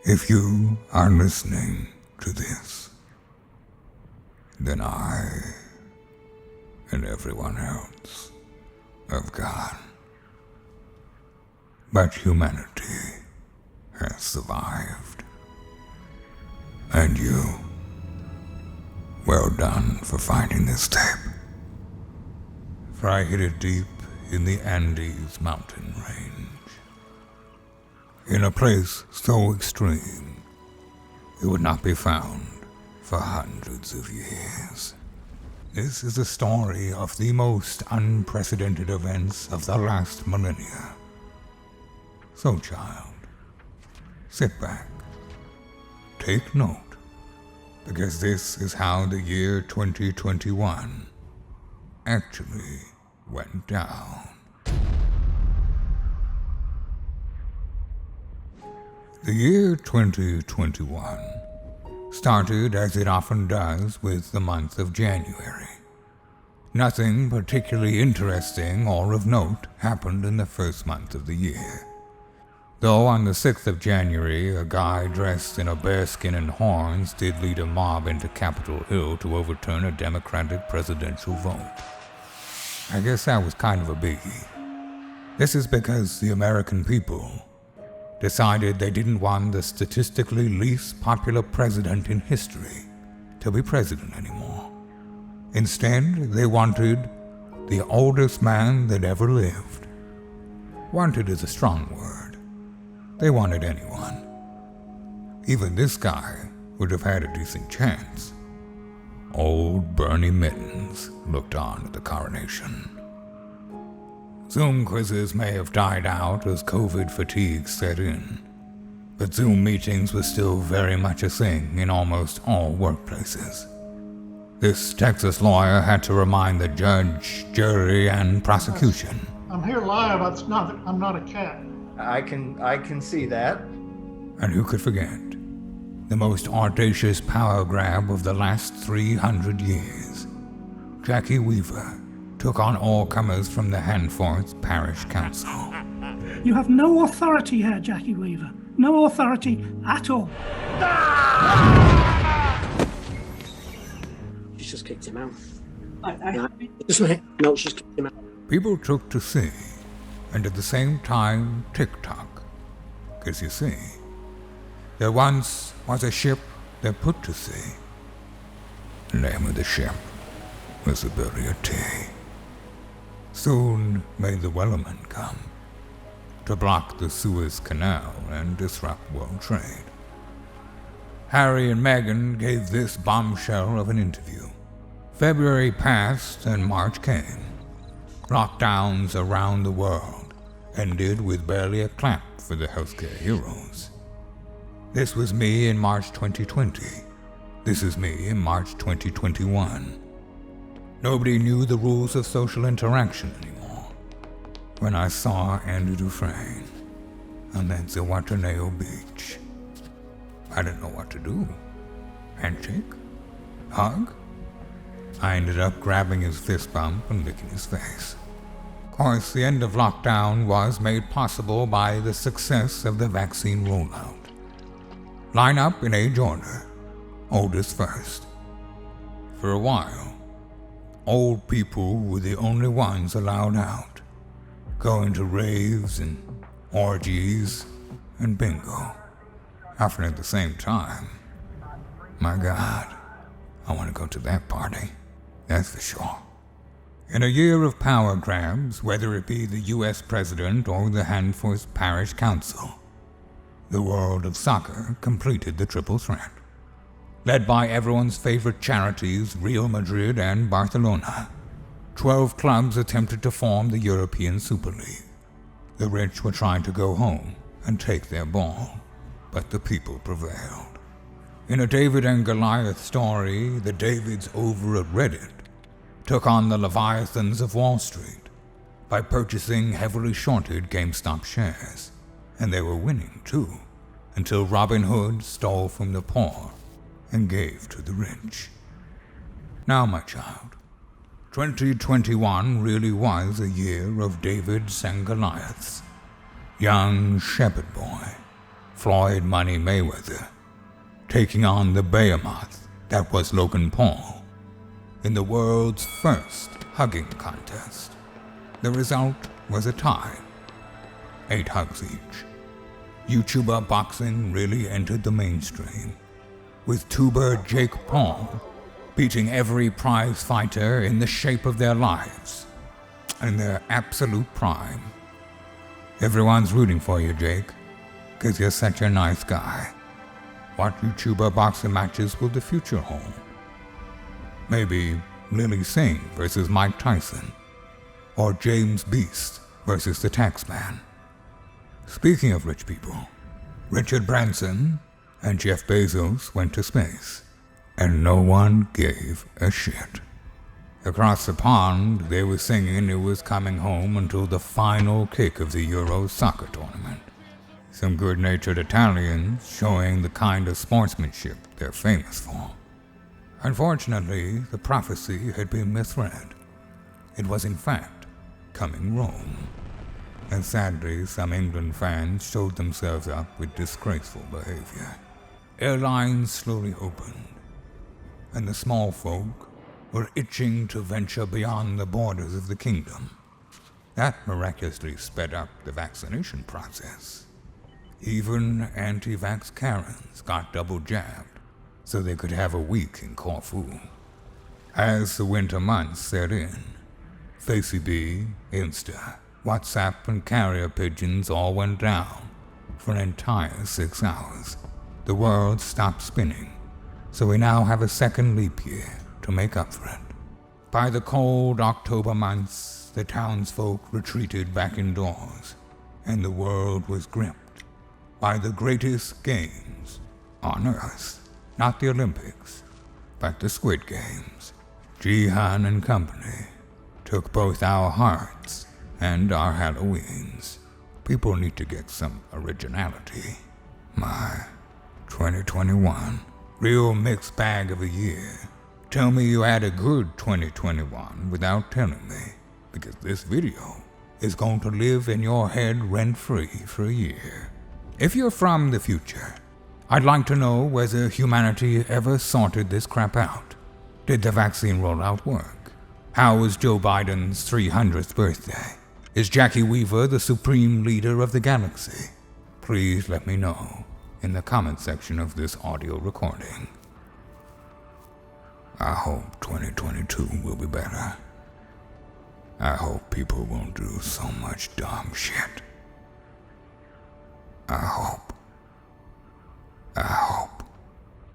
If you are listening to this, then I and everyone else have gone. But humanity has survived. And you, well done for finding this tape. For I hid it deep in the Andes mountain range. In a place so extreme, it would not be found for hundreds of years. This is a story of the most unprecedented events of the last millennia. So, child, sit back, take note, because this is how the year 2021 actually went down. The year 2021 started as it often does with the month of January. Nothing particularly interesting or of note happened in the first month of the year. Though on the 6th of January, a guy dressed in a bearskin and horns did lead a mob into Capitol Hill to overturn a Democratic presidential vote. I guess that was kind of a biggie. This is because the American people decided they didn't want the statistically least popular president in history to be president anymore. Instead, they wanted the oldest man that ever lived. Wanted is a strong word. They wanted anyone. Even this guy would have had a decent chance. Old Bernie Mittens looked on at the coronation. Zoom quizzes may have died out as COVID fatigue set in, but Zoom meetings were still very much a thing in almost all workplaces. This Texas lawyer had to remind the judge, jury, and prosecution. I'm here live. I'm not a cat. I can see that. And who could forget the most audacious power grab of the last 300 years? Jackie Weaver took on all comers from the Hanforth Parish Council. You have no authority here, Jackie Weaver. No authority at all. She's just kicked him out. No, she's kicked him out. People took to see, and at the same time TikTok. Because you see, there once was a ship that put to sea. The name of the ship was the Billy of Tea. Soon may the Wellerman come to block the Suez Canal and disrupt world trade. Harry and Meghan gave this bombshell of an interview. February passed and March came. Lockdowns around the world ended with barely a clap for the healthcare heroes. This was me in March 2020. This is me in March 2021. Nobody knew the rules of social interaction anymore. When I saw Andy Dufresne on that Zihuatanejo beach, I didn't know what to do. Handshake? Hug? I ended up grabbing his fist bump and licking his face. Of course, the end of lockdown was made possible by the success of the vaccine rollout. Line up in age order, oldest first. For a while, old people were the only ones allowed out, going to raves and orgies and bingo. Often at the same time. My God, I want to go to that party, that's for sure. In a year of power grabs, whether it be the U.S. President or the Hanforth Parish Council, the world of soccer completed the triple threat. Led by everyone's favorite charities, Real Madrid and Barcelona, 12 clubs attempted to form the European Super League. The rich were trying to go home and take their ball, but the people prevailed. In a David and Goliath story, the Davids over at Reddit took on the Leviathans of Wall Street by purchasing heavily shorted GameStop shares, and they were winning too, until Robin Hood stole from the poor and gave to the rich. Now, my child, 2021 really was a year of Davids and Goliaths. Young shepherd boy Floyd Money Mayweather, taking on the behemoth that was Logan Paul in the world's first hugging contest. The result was a tie, 8 hugs each. YouTuber boxing really entered the mainstream, with tuber Jake Paul beating every prize fighter in the shape of their lives, in their absolute prime. Everyone's rooting for you, Jake, 'cause you're such a nice guy. What YouTuber boxing matches will the future hold? Maybe Lily Singh versus Mike Tyson, or James Beast versus the Taxman. Speaking of rich people, Richard Branson and Jeff Bezos went to space, and no one gave a shit. Across the pond, they were singing It Was Coming Home until the final kick of the Euro soccer tournament. Some good-natured Italians showing the kind of sportsmanship they're famous for. Unfortunately, the prophecy had been misread. It was in fact coming Rome. And sadly, some England fans showed themselves up with disgraceful behavior. Airlines slowly opened, and the small folk were itching to venture beyond the borders of the kingdom. That miraculously sped up the vaccination process. Even anti-vax Karens got double jabbed so they could have a week in Corfu. As the winter months set in, FaceB, Insta, WhatsApp, and carrier pigeons all went down for an entire 6 hours. The world stopped spinning, so we now have a second leap year to make up for it. By the cold October months, the townsfolk retreated back indoors, and the world was gripped by the greatest games on Earth. Not the Olympics, but the Squid Games. Jihan and company took both our hearts and our Halloweens. People need to get some originality. My 2021, real mixed bag of a year. Tell me you had a good 2021 without telling me, because this video is going to live in your head rent-free for a year. If you're from the future, I'd like to know whether humanity ever sorted this crap out. Did the vaccine rollout work? How was Joe Biden's 300th birthday? Is Jackie Weaver the supreme leader of the galaxy? Please let me know in the comment section of this audio recording. I hope 2022 will be better. I hope people won't do so much dumb shit. I hope.